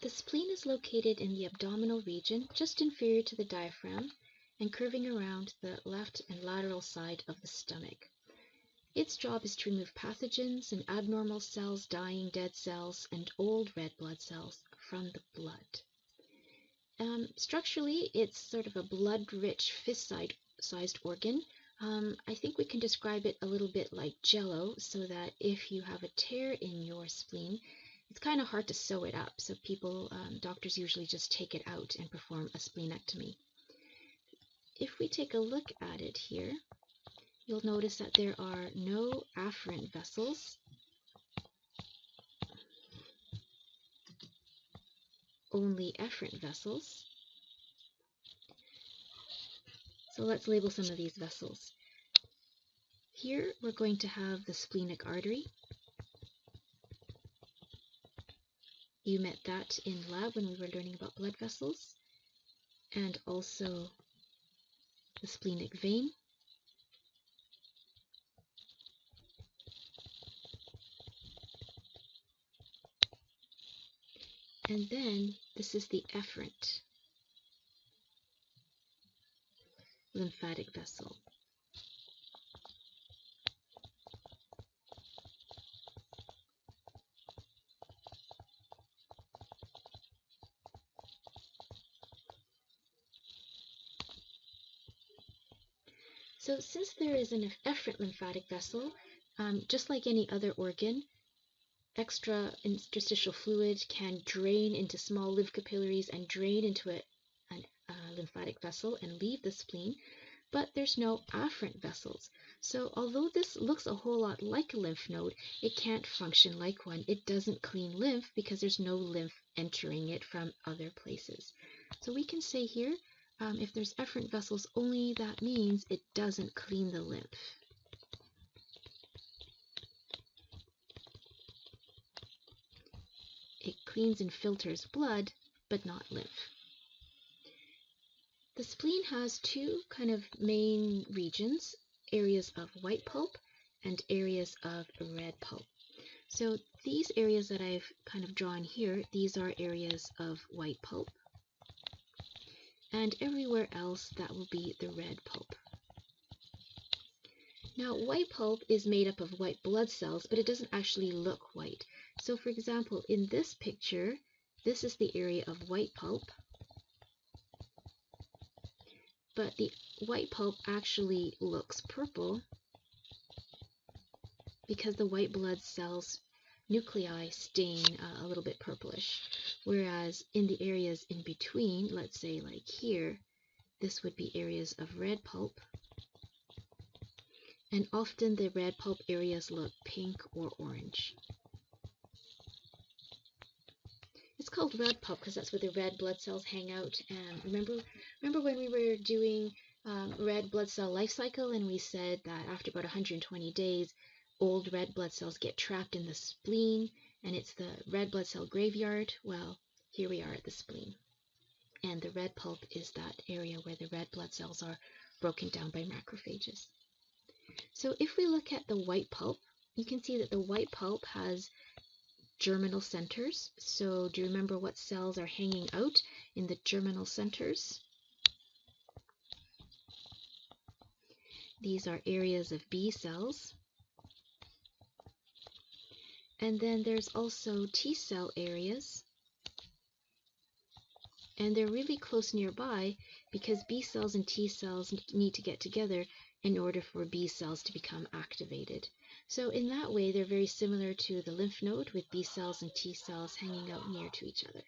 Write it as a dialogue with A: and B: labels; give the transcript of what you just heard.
A: The spleen is located in the abdominal region, just inferior to the diaphragm, and curving around the left and lateral side of the stomach. Its job is to remove pathogens and abnormal cells, dying dead cells, and old red blood cells from the blood. Structurally, it's sort of a blood-rich fist-sized organ. I think we can describe it a little bit like jello, so that if you have a tear in your spleen, it's kind of hard to sew it up. So doctors usually just take it out and perform a splenectomy. If we take a look at it here, you'll notice that there are no afferent vessels, only efferent vessels. So let's label some of these vessels. Here we're going to have the splenic artery. You met that in lab when we were learning about blood vessels. And also the splenic vein. And then this is the efferent lymphatic vessel. So since there is an efferent lymphatic vessel, just like any other organ, extra interstitial fluid can drain into small lymph capillaries and drain into a lymphatic vessel and leave the spleen, but there's no afferent vessels. So although this looks a whole lot like a lymph node, it can't function like one. It doesn't clean lymph because there's no lymph entering it from other places. So we can say here, if there's efferent vessels only, that means it doesn't clean the lymph. It cleans and filters blood, but not lymph. The spleen has two kind of main regions, areas of white pulp and areas of red pulp. So these areas that I've kind of drawn here, these are areas of white pulp. And everywhere else, that will be the red pulp. Now, white pulp is made up of white blood cells, but it doesn't actually look white. So for example, in this picture, this is the area of white pulp. But the white pulp actually looks purple because the white blood cells nuclei stain a little bit purplish. Whereas in the areas in between, let's say like here, this would be areas of red pulp. And often the red pulp areas look pink or orange. It's called red pulp because that's where the red blood cells hang out. And remember when we were doing red blood cell life cycle, and we said that after about 120 days, old red blood cells get trapped in the spleen, and it's the red blood cell graveyard? Well, here we are at the spleen. And the red pulp is that area where the red blood cells are broken down by macrophages. So if we look at the white pulp, you can see that the white pulp has germinal centers. So do you remember what cells are hanging out in the germinal centers? These are areas of B cells. And then there's also T cell areas. And they're really close nearby because B cells and T cells need to get together in order for B cells to become activated. So in that way, they're very similar to the lymph node with B cells and T cells hanging out near to each other.